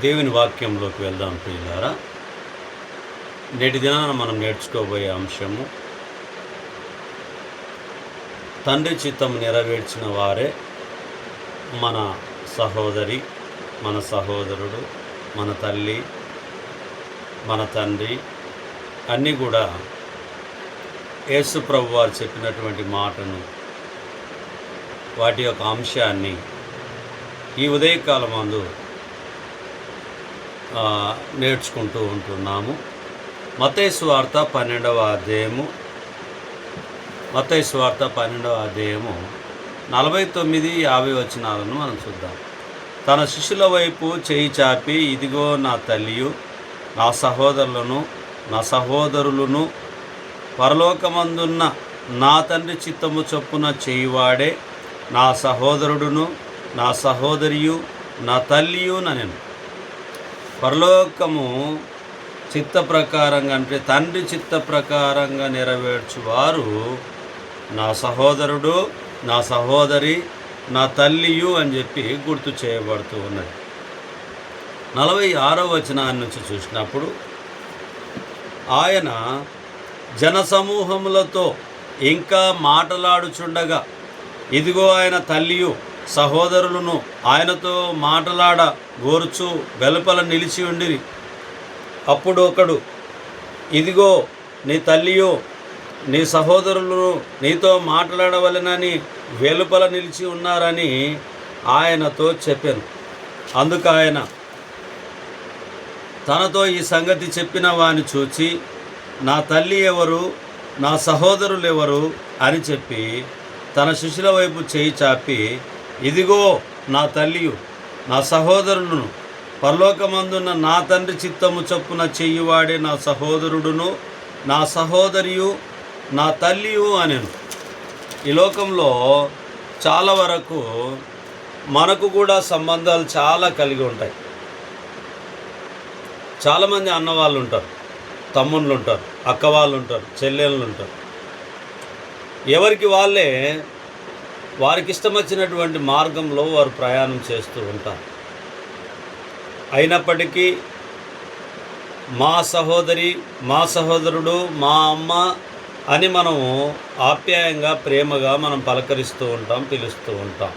దేవుని వాక్యంలోకి వెళ్దాం ప్రియులారా. నేటి దినాన మనం నేర్చుకోబోయే అంశము, తండ్రి చిత్తం నెరవేర్చిన వారే మన సహోదరి, మన సహోదరుడు, మన తల్లి, మన తండ్రి అన్నీ కూడా యేసు ప్రభు వారు చెప్పినటువంటి మాటను, వాటి యొక్క అంశాన్ని ఈ ఉదయకాలమందు నేర్చుకుంటూ ఉంటున్నాము. మత్తయి సువార్త 12వ అధ్యాయము 49-50 వచనాలను మనం చూద్దాం. తన శిష్యుల వైపు చేయి చాపి, ఇదిగో నా తల్లియు, నా సహోదరులను, పరలోకమందున్న నా తండ్రి చిత్తము చొప్పున చేయువాడే నా సహోదరుడును, నా సహోదరియు, నా తల్లియు ననెను. పరలోకము చిత్త ప్రకారంగా, అంటే తండ్రి చిత్త ప్రకారంగా నెరవేర్చువారు నా సహోదరుడు, నా సహోదరి, నా తల్లియు అని చెప్పి గుర్తు చేయబడుతూ ఉన్నది. 46వ వచనాన్ని నుంచి చూసినప్పుడు, ఆయన జనసమూహములతో ఇంకా మాటలాడుచుండగా, ఇదిగో ఆయన తల్లియు సహోదరులను ఆయనతో మాటలాడ గోరుచు వెలుపల నిలిచి ఉండిరి. అప్పుడు ఒకడు, ఇదిగో నీ తల్లియు నీ సహోదరులను నీతో మాట్లాడవలెనని వెలుపల నిలిచి ఉన్నారని ఆయనతో చెప్పాను. అందుకు ఆయన తనతో ఈ సంగతి చెప్పిన వాని చూచి, నా తల్లి ఎవరు, నా సహోదరులు ఎవరు అని చెప్పి తన శిష్యుల వైపు చేయి చాపి, ఇదిగో నా తల్లియు, నా సహోదరులను, పరలోకమందున్న నా తండ్రి చిత్తము చొప్పున చెయ్యువాడే నా సహోదరుడును, నా సహోదరియు, నా తల్లియు అనెను. ఈ లోకంలో చాలా వరకు మనకు కూడా సంబంధాలు చాలా కలిగి ఉంటాయి. చాలామంది అన్నవాళ్ళు ఉంటారు, తమ్ముళ్ళు ఉంటారు, అక్క వాళ్ళు ఉంటారు, చెల్లెళ్ళు ఉంటారు. ఎవరికి వాళ్ళే వారికి ఇష్టం వచ్చినటువంటి మార్గంలో వారు ప్రయాణం చేస్తూ ఉంటారు. అయినప్పటికీ మా సహోదరి, మా సహోదరుడు, మా అమ్మ అని మనము ఆప్యాయంగా, ప్రేమగా మనం పలకరిస్తూ ఉంటాం, పిలుస్తూ ఉంటాం.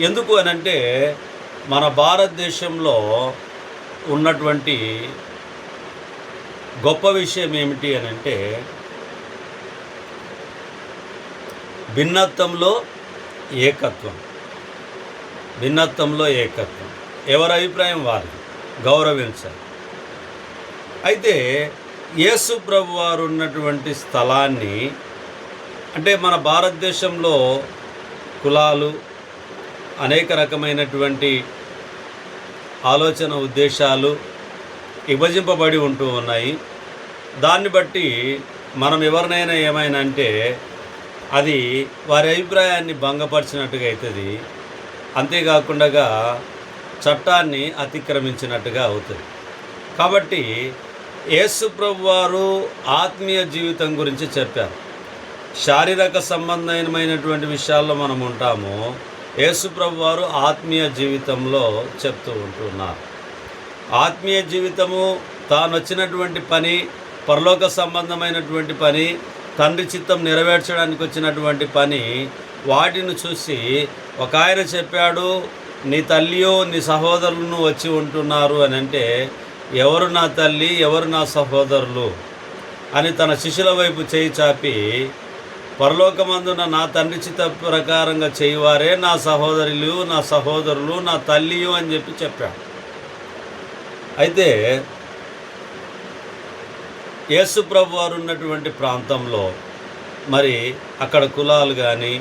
ఎందుకు అనంటే, మన భారతదేశంలో ఉన్నటువంటి గొప్ప విషయం ఏమిటి అనంటే, భిన్నత్వంలో ఏకత్వం. ఎవరి అభిప్రాయం వారిది, గౌరవించాలి. అయితే యేసు ప్రభు వారు ఉన్నటువంటి స్థలాన్ని, అంటే మన భారతదేశంలో కులాలు, అనేక రకమైనటువంటి ఆలోచన ఉద్దేశాలు విభజింపబడి ఉంటూ ఉన్నాయి. దాన్ని బట్టి మనం ఎవరినైనా ఏమైనా అంటే అది వారి అభిప్రాయాన్ని భంగపరిచినట్టుగా అవుతుంది. అంతేకాకుండా చట్టాన్ని అతిక్రమించినట్టుగా అవుతుంది. కాబట్టి యేసు ప్రభు వారు ఆత్మీయ జీవితం గురించి చెప్పారు. శారీరక సంబంధమైనటువంటి విషయాల్లో మనం ఉంటాము. యేసు ప్రభు వారు ఆత్మీయ జీవితంలో చెప్తూ ఉంటున్నారు. ఆత్మీయ జీవితము, తాను వచ్చినటువంటి పని, పరలోక సంబంధమైనటువంటి పని, తండ్రి చిత్తం నెరవేర్చడానికి వచ్చినటువంటి పని, వాటిని చూసి ఒక ఆయన చెప్పాడు, నీ తల్లియో నీ సహోదరులను వచ్చి ఉంటున్నారు అని అంటే, ఎవరు నా తల్లి, ఎవరు నా సహోదరులు అని తన శిష్యుల వైపు చేయి చాపి, పరలోకమందున నా తండ్రి చిత్త ప్రకారంగా చేయువారే నా సహోదరులు, నా సహోదరులు, నా తల్లియు అని చెప్పి చెప్పాడు. అయితే యేసు ప్రభు వారు ఉన్నటువంటి ప్రాంతంలో మరి అక్కడ కులాలు కానీ,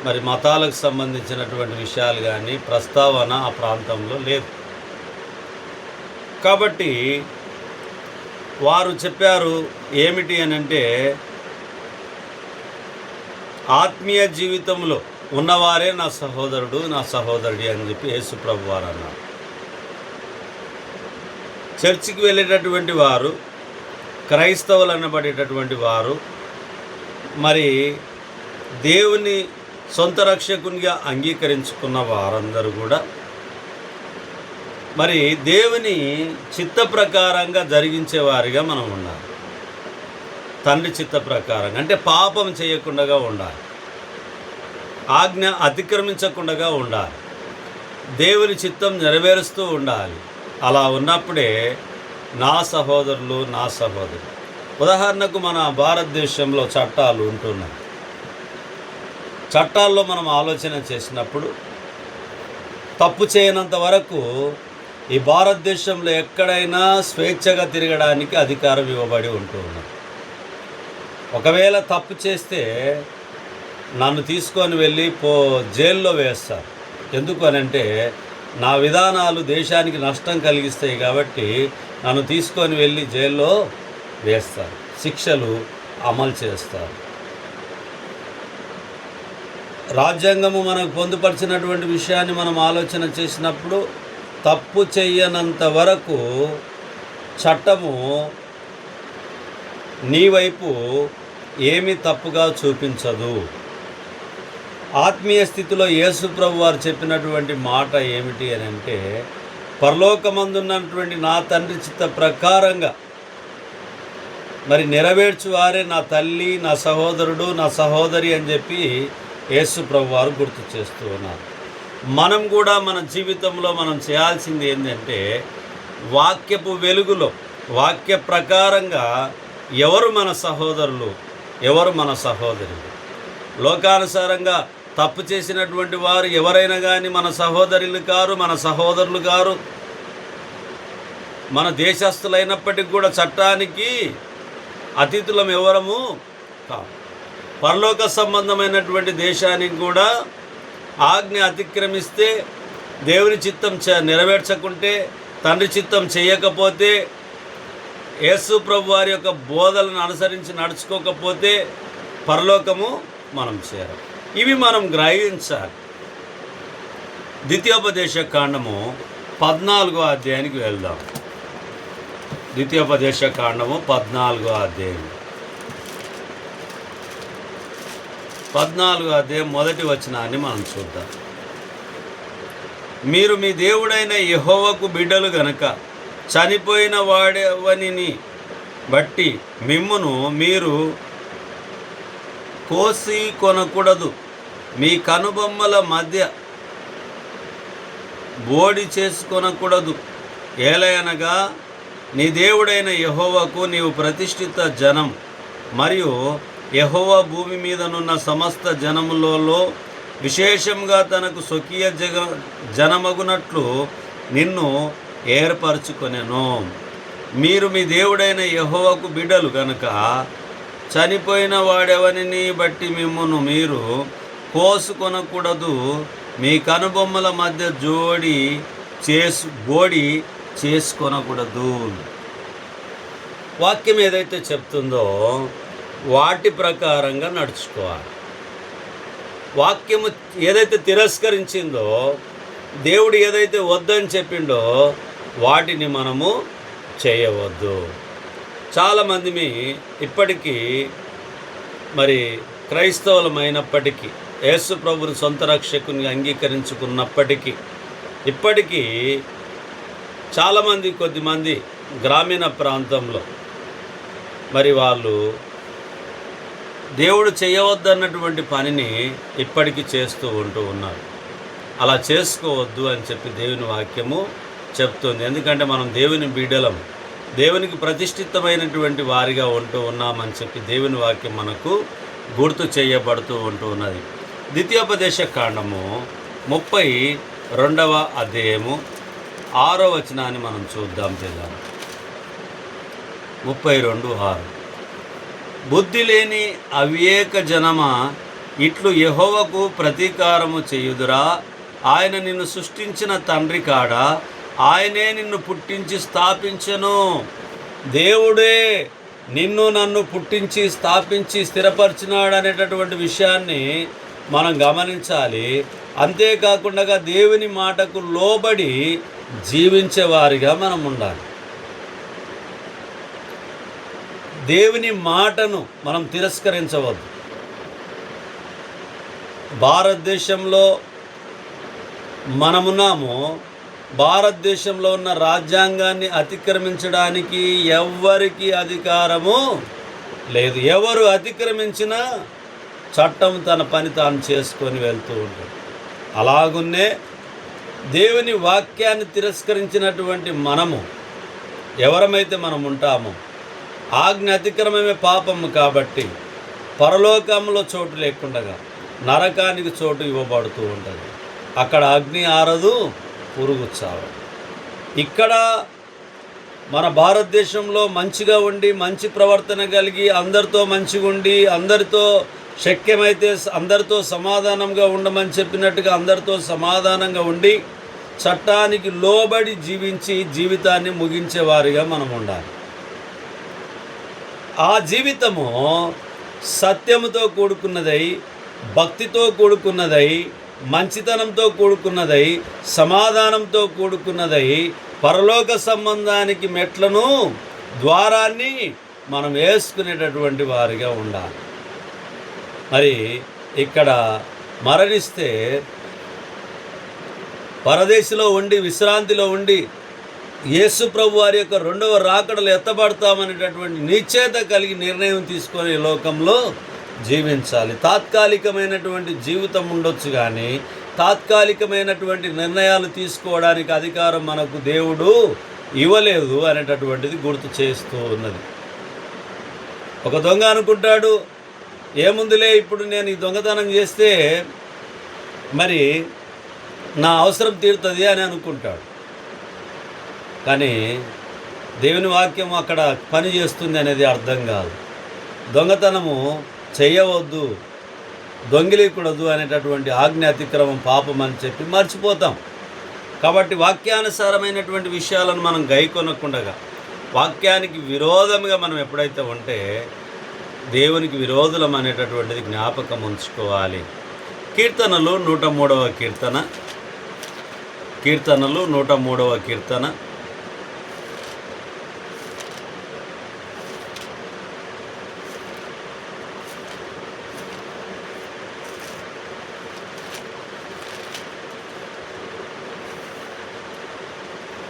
మరి మతాలకు సంబంధించినటువంటి విషయాలు కానీ ప్రస్తావన ఆ ప్రాంతంలో లేదు. కాబట్టి వారు చెప్పారు ఏమిటి అని అంటే, ఆత్మీయ జీవితంలో ఉన్నవారే నా సహోదరుడు, నా సహోదరుడి అని చెప్పి యేసు ప్రభు వారు అన్నారు. చర్చికి వెళ్ళేటటువంటి వారు, క్రైస్తవులు అనబడేటటువంటి వారు, మరి దేవుని సొంత రక్షకునిగా అంగీకరించుకున్న వారందరూ కూడా మరి దేవుని చిత్త ప్రకారంగా జరిగించేవారిగా మనం ఉండాలి. తండ్రి చిత్త ప్రకారంగా అంటే పాపం చేయకుండా ఉండాలి, ఆజ్ఞ అతిక్రమించకుండా ఉండాలి, దేవుని చిత్తం నెరవేరుస్తూ ఉండాలి. అలా ఉన్నప్పుడే నా సహోదరులు నా సహోదరు. ఉదాహరణకు మన భారతదేశంలో చట్టాలు ఉంటున్నాయి. చట్టాల్లో మనం ఆలోచన చేసినప్పుడు తప్పు చేయనంత వరకు ఈ భారతదేశంలో ఎక్కడైనా స్వేచ్ఛగా తిరగడానికి అధికారం ఇవ్వబడి ఉంటుంది. ఒకవేళ తప్పు చేస్తే నన్ను తీసుకొని వెళ్ళి జైల్లో వేస్తారు. ఎందుకు అనంటే నా విధానాలు దేశానికి నష్టం కలిగిస్తాయి కాబట్టి నన్ను తీసుకొని వెళ్ళి జైల్లో వేస్తారు, శిక్షలు అమలు చేస్తారు. రాజ్యాంగము మనకు పొందుపరిచినటువంటి విషయాన్ని మనం ఆలోచన చేసినప్పుడు తప్పు చెయ్యనంత వరకు చట్టము నీ వైపు ఏమీ తప్పుగా చూపించదు. ఆత్మీయ స్థితిలో యేసు ప్రభు వారు చెప్పినటువంటి మాట ఏమిటి అని అంటే, పరలోకమందున్నటువంటి నా తండ్రి చిత్త ప్రకారంగా మరి నెరవేర్చువారే నా తల్లి, నా సహోదరుడు, నా సహోదరి అని చెప్పి యేసు ప్రభు వారు గుర్తు చేస్తూ ఉన్నారు. మనం కూడా మన జీవితంలో మనం చేయాల్సింది ఏంటంటే, వాక్యపు వెలుగులో వాక్య ప్రకారంగా ఎవరు మన సహోదరులు, ఎవరు మన సహోదరులు. లోకానుసారంగా తప్పు చేసినటువంటి వారు ఎవరైనా కానీ మన సహోదరులు కారు, మన సహోదరులు కారు. మన దేశస్థులైనప్పటికీ కూడా చట్టానికి అతిథులం ఎవరము కాదు. పరలోక సంబంధమైనటువంటి దేశానికి కూడా ఆజ్ఞ అతిక్రమిస్తే, దేవుని చిత్తం నెరవేర్చకుంటే, తండ్రి చిత్తం చేయకపోతే, యేసు ప్రభు వారి యొక్క బోధలను అనుసరించి నడుచుకోకపోతే పరలోకము మనం చేరం. ఇవి మనం గ్రహించాలి. ద్వితీయోపదేశ కాండము 14వ అధ్యాయానికి వెళ్దాం. ద్వితీయోపదేశ కాండము 14వ అధ్యాయం 14వ అధ్యాయం మొదటి వచనాన్ని మనం చూద్దాం. మీరు మీ దేవుడైన యెహోవాకు బిడ్డలు గనక చనిపోయిన వాడెవనిని బట్టి మిమ్మును మీరు కోసి కొనకూడదు, మీ కనుబొమ్మల మధ్య బోడి చేసుకొనకూడదు. ఏలయనగా నీ దేవుడైన యెహోవాకు నీవు ప్రతిష్ఠిత జనం, మరియు యెహోవా భూమి మీదనున్న సమస్త జనములలో విశేషంగా తనకు స్వకీయ జనమగునట్లు నిన్ను ఏర్పరచుకొనెను. మీరు మీ దేవుడైన యెహోవాకు బిడ్డలు గనుక చనిపోయిన వాడెవనిని బట్టి మిమ్మును మీరు కోసుకొనకూడదు, మీ కనుబొమ్మల మధ్య బోడి చేసుకొనకూడదు. వాక్యం ఏదైతే చెప్తుందో వాటి ప్రకారంగా నడుచుకోవాలి. వాక్యము ఏదైతే తిరస్కరించిందో, దేవుడు ఏదైతే వద్దని చెప్పిండో వాటిని మనము చేయవద్దు. చాలామంది ఇప్పటికీ మరి క్రైస్తవులమైనప్పటికీ, యేసు ప్రభుని సొంత రక్షకుని అంగీకరించుకున్నప్పటికీ ఇప్పటికీ చాలామంది కొద్దిమంది గ్రామీణ ప్రాంతంలో మరి వాళ్ళు దేవుడు చేయవద్దన్నటువంటి పనిని ఇప్పటికీ చేస్తూ ఉన్నారు. అలా చేసుకోవద్దు అని చెప్పి దేవుని వాక్యము చెప్తుంది. ఎందుకంటే మనం దేవుని బిడ్డలం, దేవునికి ప్రతిష్ఠితమైనటువంటి వారిగా ఉన్నామని చెప్పి దేవుని వాక్యం మనకు గుర్తు చేయబడుతూ ఉన్నది. ద్వితీయోపదేశ కాండము 32వ అధ్యాయము 6వ వచనాన్ని మనం చూద్దాం పిల్లలు. 32:6 బుద్ధి లేని అవివేక జనమా, ఇట్లు యెహోవాకు ప్రతీకారము చేయుదురా? ఆయన నిన్ను సృష్టించిన తండ్రి కాడా? ఆయనే నిన్ను పుట్టించి స్థాపించెను. దేవుడే నిన్ను నన్ను పుట్టించి స్థాపించి స్థిరపరిచినాడు అనేటటువంటి విషయాన్ని మనం గమనించాలి. అంతేకాకుండా దేవుని మాటకు లోబడి జీవించేవారిగా మనం ఉండాలి. దేవుని మాటను మనం తిరస్కరించవద్దు. భారతదేశంలో మనమున్నాము, భారతదేశంలో ఉన్న రాజ్యాంగాన్ని అతిక్రమించడానికి ఎవ్వరికి అధికారము లేదు. ఎవరు అతిక్రమించినా చట్టం తన పని తాను చేసుకొని వెళ్తూ ఉంటుంది. అలాగున్నే దేవుని వాక్యాన్ని తిరస్కరించినటువంటి మనము ఎవరమైతే మనం ఉంటామో, ఆజ్ఞ అతిక్రమమే పాపము కాబట్టి పరలోకంలో చోటు లేకుండా నరకానికి చోటు ఇవ్వబడుతూ ఉంటుంది. అక్కడ అగ్ని ఆరదు, పురుగు చావు. ఇక్కడ మన భారతదేశంలో మంచిగా ఉండి, మంచి ప్రవర్తన కలిగి, అందరితో మంచిగా ఉండి, అందరితో శక్యమైతే అందరితో సమాధానంగా ఉండమని చెప్పినట్టుగా అందరితో సమాధానంగా ఉండి, చట్టానికి లోబడి జీవించి జీవితాన్ని ముగించేవారిగా మనం ఉండాలి. ఆ జీవితము సత్యముతో కూడుకున్నదై, భక్తితో కూడుకున్నదై, మంచితనంతో కూడుకున్నదై, సమాధానంతో కూడుకున్నదై, పరలోక సంబంధానికి మెట్లను ద్వారాన్ని మనం వేసుకునేటటువంటి వారిగా ఉండాలి. మరి ఇక్కడ మరణిస్తే పరదేశంలో ఉండి, విశ్రాంతిలో ఉండి, యేసు ప్రభు వారి యొక్క రెండవ రాకడలు ఎత్తబడతామనేటటువంటి నిశ్చయత కలిగి నిర్ణయం తీసుకొని ఈ లోకంలో జీవించాలి. తాత్కాలికమైనటువంటి జీవితం ఉండొచ్చు, కానీ తాత్కాలికమైనటువంటి నిర్ణయాలు తీసుకోవడానికి అధికారం మనకు దేవుడు ఇవ్వలేదు అనేటటువంటిది గుర్తు చేస్తూ ఉన్నది. ఒక దొంగ అనుకుంటాడు, ఏముందిలే ఇప్పుడు నేను ఈ దొంగతనం చేస్తే మరి నా అవసరం తీరుతుంది అని అనుకుంటాడు. కానీ దేవుని వాక్యం అక్కడ పని చేస్తుంది అనేది అర్థం కాదు. దొంగతనము చేయవద్దు, దొంగిలీకూడదు అనేటటువంటి ఆజ్ఞ అతిక్రమం పాపం అని చెప్పి మర్చిపోతాం. కాబట్టి వాక్యానుసారమైనటువంటి విషయాలను మనం గైకొనకుండగా, వాక్యానికి విరోధంగా మనం ఎప్పుడైతే ఉంటే దేవునికి విరోధులం అనేటటువంటిది జ్ఞాపకం ఉంచుకోవాలి. కీర్తనలు 103వ కీర్తన, కీర్తనలు 103వ కీర్తన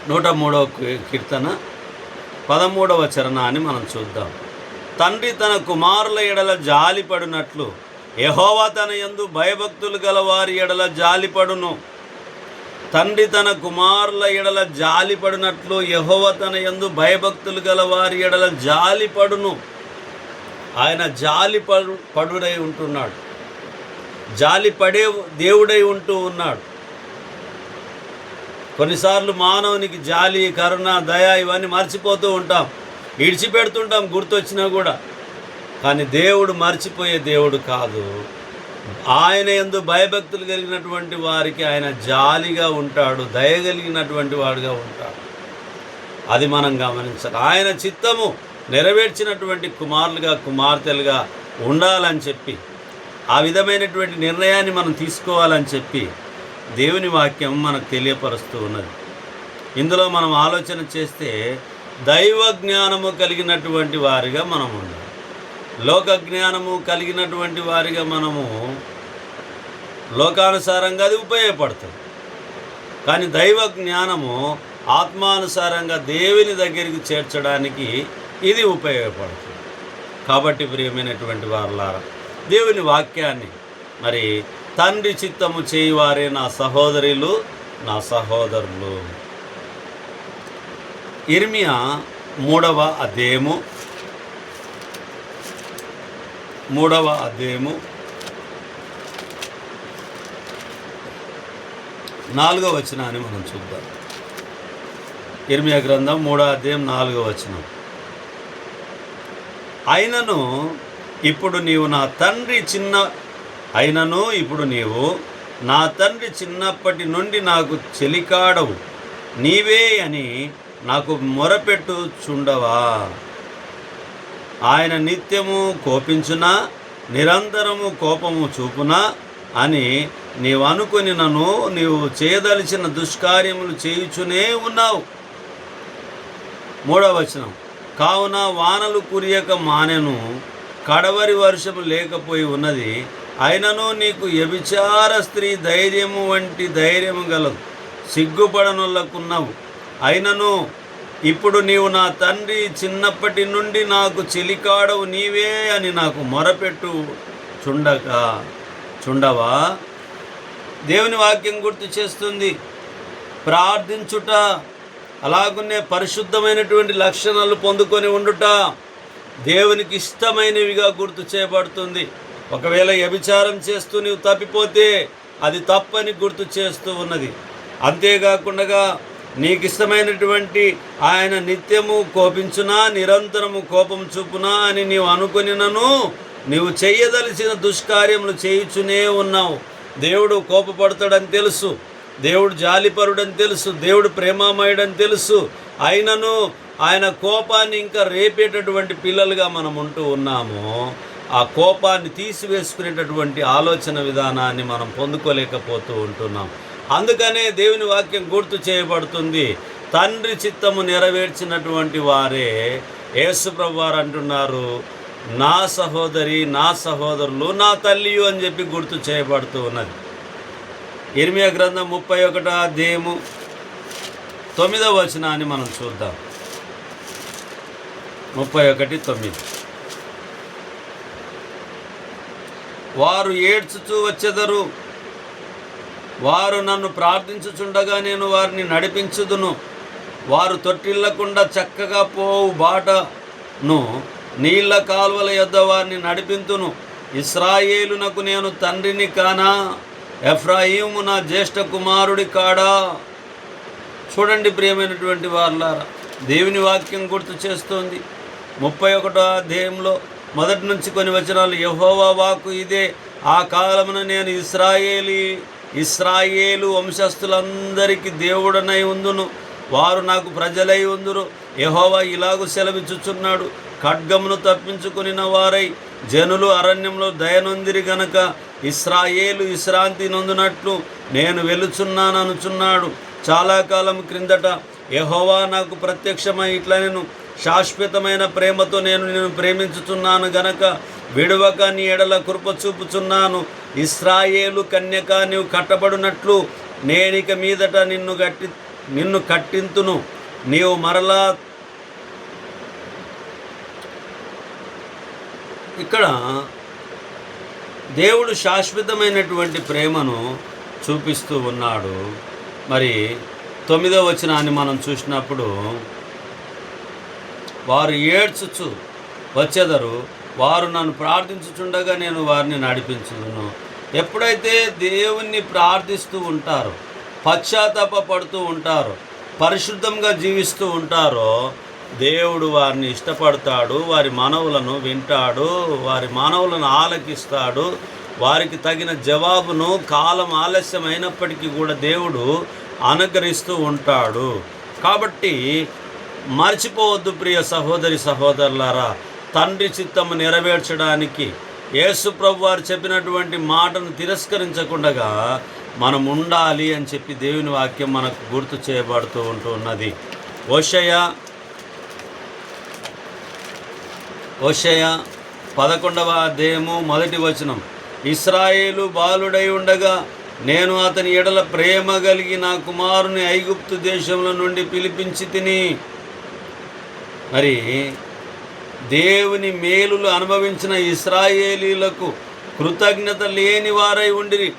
103వ కీర్తన 13వ చరణాన్ని మనం చూద్దాం. తండ్రి తన కుమారుల ఎడల జాలిపడినట్లు యెహోవా తన యందు భయభక్తులు గల వారి ఎడల జాలిపడును. తండ్రి తన కుమారుల ఎడల జాలిపడినట్లు యెహోవా తన యందు భయభక్తులు గల వారి ఎడల జాలిపడును. ఆయన జాలిపడుడై ఉంటున్నాడు, జాలిపడే దేవుడై ఉంటూ ఉన్నాడు. కొన్నిసార్లు మానవునికి జాలి, కరుణ, దయ ఇవన్నీ మర్చిపోతూ ఉంటాం, ఇడిచిపెడుతుంటాం గుర్తొచ్చినా కూడా. కానీ దేవుడు మర్చిపోయే దేవుడు కాదు. ఆయన యందు భయభక్తులు కలిగినటువంటి వారికి ఆయన జాలిగా ఉంటాడు, దయ కలిగినటువంటి వాడుగా ఉంటాడు. అది మనం గమనించాలి. ఆయన చిత్తము నెరవేర్చినటువంటి కుమారులుగా, కుమార్తెలుగా ఉండాలని చెప్పి, ఆ విధమైనటువంటి నిర్ణయాన్ని మనం తీసుకోవాలని చెప్పి దేవుని వాక్యం మనకు తెలియపరుస్తూ ఉన్నది. ఇందులో మనం ఆలోచన చేస్తే దైవ జ్ఞానము కలిగినటువంటి వారిగా మనం ఉండాలి. లోక జ్ఞానము కలిగినటువంటి వారిగా మనము లోకానుసారంగా అది ఉపయోగపడుతుంది. కానీ దైవ జ్ఞానము ఆత్మానుసారంగా దేవుని దగ్గరికి చేర్చడానికి ఇది ఉపయోగపడుతుంది. కాబట్టి ప్రియమైనటువంటి వారులారా, దేవుని వాక్యాన్ని మరి తండ్రి చిత్తము చేయువారే నా సహోదరులు, నా సహోదరులు. ఇర్మియా 3వ అధ్యాయము 4వ వచనాన్ని మనం చూద్దాం. ఇర్మియా గ్రంథం 3వ అధ్యాయం 4వ వచనం. అయినను ఇప్పుడు నీవు నా తండ్రి చిన్నప్పటి నుండి నాకు చెలికాడవు, నీవే అని నాకు మొరపెట్టుచుండవా? ఆయన నిత్యము కోపించునా, నిరంతరము కోపము చూపునా అని నీవు అనుకుని నీవు చేయదలిచిన దుష్కార్యములు చేయుచునే ఉన్నావు. 3వ వచనం. కావున వానలు కురియక మానెను, కడవరి వర్షము లేకపోయి ఉన్నది. అయినను నీకు వ్యభిచార స్త్రీ ధైర్యము వంటి ధైర్యము గలదు. సిగ్గుపడనొల్లకున్నావు. అయినను ఇప్పుడు నీవు నా తండ్రి, చిన్నప్పటి నుండి నాకు చెలికాడవు నీవే అని నాకు మొరపెట్టు చుండవా? దేవుని వాక్యం గుర్తు చేస్తుంది, ప్రార్థించుట, అలాగునే పరిశుద్ధమైనటువంటి లక్షణాలు పొందుకొని ఉండుట దేవునికి ఇష్టమైనవిగా గుర్తు చేయబడుతుంది. ఒకవేళ వ్యభిచారం చేస్తూ నీవు తప్పిపోతే అది తప్పని గుర్తు చేస్తూ ఉన్నది. అంతేకాకుండా నీకు ఇష్టమైనటువంటి ఆయన నిత్యము కోపించునా, నిరంతరము కోపం చూపునా అని నీవు అనుకునినను నీవు చెయ్యదలిచిన దుష్కార్యములు చేయుచునే ఉన్నావు. దేవుడు కోపపడతాడని తెలుసు, దేవుడు జాలిపరుడని తెలుసు, దేవుడు ప్రేమామయుడని తెలుసు. అయినను ఆయన కోపాన్ని ఇంకా రేపేటటువంటి పిల్లలుగా మనం ఉంటూ ఉన్నాము. ఆ కోపాన్ని తీసివేసుకునేటటువంటి ఆలోచన విధానాన్ని మనం పొందుకోలేకపోతూ ఉంటున్నాం. అందుకనే దేవుని వాక్యం గుర్తు చేయబడుతుంది, తండ్రి చిత్తము నెరవేర్చినటువంటి వారే. యేసు ప్రభువు వారు అంటున్నారు, నా సహోదరి, నా సహోదరులు, నా తల్లియు అని చెప్పి గుర్తు చేయబడుతూ ఉన్నది. ఇర్మియా గ్రంథం 31వ అధ్యాయము 9వ వచనాన్ని మనం చూద్దాం. 31:9. వారు ఏడ్చుచూ వచ్చెదరు, వారు నన్ను ప్రార్థించుచుండగా నేను వారిని నడిపించుదును. వారు తొట్టిల్లకుండా చక్కగా పోవు బాటను, నీళ్ల కాలువల యొద్ద వారిని నడిపింతును. ఇశ్రాయేలునకు నేను తండ్రిని కానా? ఎఫ్రాయిము నా జ్యేష్ఠ కుమారుడి కాడా? చూడండి ప్రియమైనటువంటి వారులారా, దేవుని వాక్యం గుర్తు చేస్తోంది. 31వ అధ్యాయంలో మొదటి నుంచి కొన్ని వచనాలు, యెహోవా వాక్కు ఇదే, ఆ కాలమున నేను ఇశ్రాయేలు వంశస్థులందరికీ దేవుడనై ఉందును, వారు నాకు ప్రజలై ఉందురు. యెహోవా ఇలాగు సెలవిచ్చుచున్నాడు, ఖడ్గమును తప్పించుకొనిన వారై జనులు అరణ్యంలో దయనొందిరి గనక ఇశ్రాయేలు విశ్రాంతి నొందునట్లు నేను వెలుచున్నాననుచున్నాడు. చాలా కాలం క్రిందట యెహోవా నాకు ప్రత్యక్షమై ఇట్లా, నేను శాశ్వతమైన ప్రేమతో నేను నిన్ను ప్రేమించుచున్నాను గనక విడువక నీ ఎడల కృప చూపుచున్నాను. ఇశ్రాయేలు కన్యక నీవు కట్టబడినట్లు నేనిక మీదట నిన్ను కట్టింతును. నీవు మరలా, ఇక్కడ దేవుడు శాశ్వతమైనటువంటి ప్రేమను చూపిస్తూ ఉన్నాడు. మరి 9వ వచనాన్ని మనం చూసినప్పుడు, వారు ఏడ్చుచు వచ్చెదరు, వారు నన్ను ప్రార్థించుచుండగా నేను వారిని నడిపించుదును. ఎప్పుడైతే దేవుణ్ణి ప్రార్థిస్తూ ఉంటారో, పశ్చాత్తాప పడుతూ ఉంటారో, పరిశుద్ధంగా జీవిస్తూ ఉంటారో, దేవుడు వారిని ఇష్టపడతాడు, వారి మనవులను వింటాడు, వారి మనవులను ఆలకిస్తాడు. వారికి తగిన జవాబును కాలం ఆలస్యమైనప్పటికీ కూడా దేవుడు అనుగ్రహిస్తూ ఉంటాడు. కాబట్టి మర్చిపోవద్దు ప్రియ సహోదరి సహోదరులారా, తండ్రి చిత్తము నెరవేర్చడానికి యేసు ప్రభు వారు చెప్పినటువంటి మాటను తిరస్కరించకుండా మనం ఉండాలి అని చెప్పి దేవుని వాక్యం మనకు గుర్తు చేయబడుతూ ఉంటున్నది. హోషేయ 11వ అధ్యాయము 1వ వచనం, ఇశ్రాయేలు బాలుడై ఉండగా నేను అతని ఎడల ప్రేమ కలిగి నా కుమారుని ఐగుప్తు దేశంలో నుండి పిలిపించి తిని. మరి దేవుని మేలులు అనుభవించిన ఇశ్రాయేలీలకు కృతజ్ఞత లేని వారై ఉండిరి.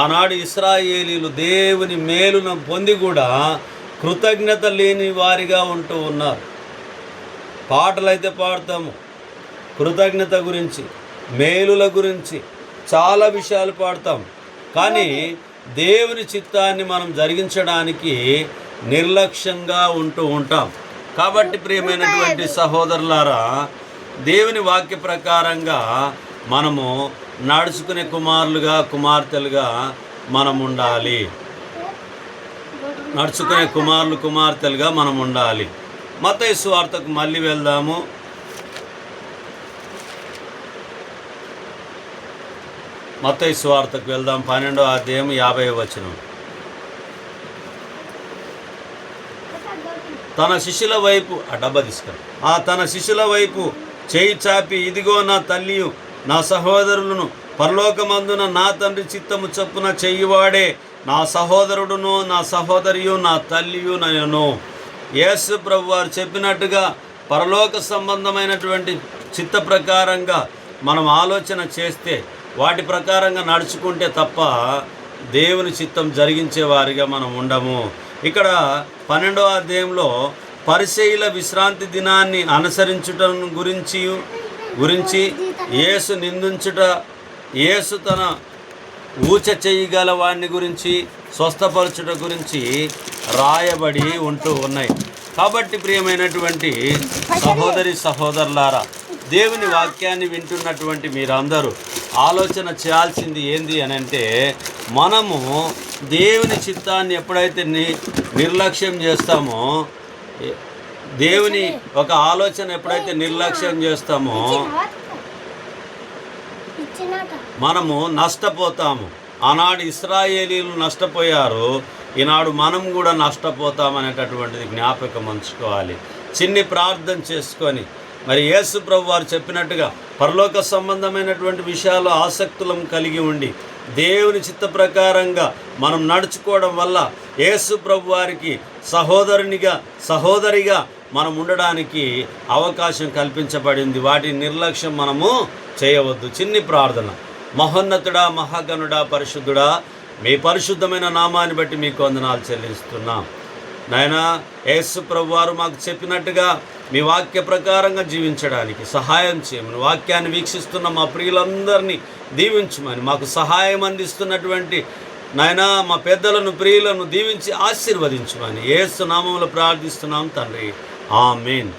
ఆనాడు ఇశ్రాయేలీలు దేవుని మేలును పొంది కూడా కృతజ్ఞత లేని వారిగా ఉంటూ ఉన్నారు. పాటలైతే పాడతాము, కృతజ్ఞత గురించి, మేలుల గురించి చాలా విషయాలు పాడతాం. కానీ దేవుని చిత్తాన్ని మనం జరిగించడానికి నిర్లక్ష్యంగా ఉంటూ ఉంటాం. కాబట్టి ప్రియమైనటువంటి సహోదరులారా, దేవుని వాక్య ప్రకారంగా మనము నడుచుకునే కుమారులుగా, కుమార్తెలుగా మనం ఉండాలి. నడుచుకునే కుమారులు, కుమార్తెలుగా మనం ఉండాలి. మత్తయి సువార్తకు మళ్ళీ వెళ్దాము. మత్తయి సువార్తకు వెళ్దాం. 12వ అధ్యాయం 50వ వచనం. తన శిష్యుల వైపు తన శిష్యుల వైపు చేయి చాపి, ఇదిగో నా తల్లియు నా సహోదరులను, పరలోకమందున నా తండ్రి చిత్తము చొప్పున చెయ్యివాడే నా సహోదరుడును, నా సహోదరియు, నా తల్లియు నేను. యేసు ప్రభు వారు చెప్పినట్టుగా పరలోక సంబంధమైనటువంటి చిత్త ప్రకారంగా మనం ఆలోచన చేస్తే, వాటి ప్రకారంగా నడుచుకుంటే తప్ప దేవుని చిత్తం జరిగించే వారిగా మనం ఉండము. ఇక్కడ 12వ అధ్యాయంలో పరిసయ్యుల విశ్రాంతి దినాన్ని అనుసరించుట గురించి యేసు నిందించుట, యేసు తన ఊచ చేయగల వాడిని గురించి, స్వస్థపరచుట గురించి రాయబడి ఉంటూ ఉన్నాయి. కాబట్టి ప్రియమైనటువంటి సహోదరి సహోదరులారా, దేవుని వాక్యాన్ని వింటున్నటువంటి మీరందరూ ఆలోచన చేయాల్సింది ఏంది అని అంటే, మనము దేవుని చిత్తాన్ని ఎప్పుడైతే నిర్లక్ష్యం చేస్తామో, దేవుని ఒక ఆలోచన ఎప్పుడైతే నిర్లక్ష్యం చేస్తామో మనము నష్టపోతాము. ఆనాడు ఇశ్రాయేలీలు నష్టపోయారు, ఈనాడు మనం కూడా నష్టపోతామనేటటువంటిది జ్ఞాపకం ఉంచుకోవాలి. చిన్ని ప్రార్థన చేసుకొని, మరి యేసు ప్రభు వారు చెప్పినట్టుగా పరలోక సంబంధమైనటువంటి విషయాలు ఆసక్తులం కలిగి ఉండి దేవుని చిత్త ప్రకారంగా మనం నడుచుకోవడం వల్ల యేసు ప్రభు వారికి సహోదరిగా మనం ఉండడానికి అవకాశం కల్పించబడింది. వాటి నిర్లక్ష్యం మనము చేయవద్దు. చిన్ని ప్రార్థన. మహోన్నతుడా, మహాగణుడా, పరిశుద్ధుడా, మీ పరిశుద్ధమైన నామాన్ని బట్టి మీకు వందనాలు చెల్లిస్తున్నాం. నాయనా, యేసు ప్రభు వారు మాకు చెప్పినట్టుగా మీ వాక్య ప్రకారంగా జీవించడానికి సహాయం చేయమని, వాక్యాన్ని వీక్షిస్తున్న మా ప్రియులందరినీ దీవించమని, మాకు సహాయం అందిస్తున్నటువంటి నాయనా మా పెద్దలను, ప్రియులను దీవించి ఆశీర్వదించమని యేసు నామములో ప్రార్థిస్తున్నాం తండ్రి. ఆమేన్.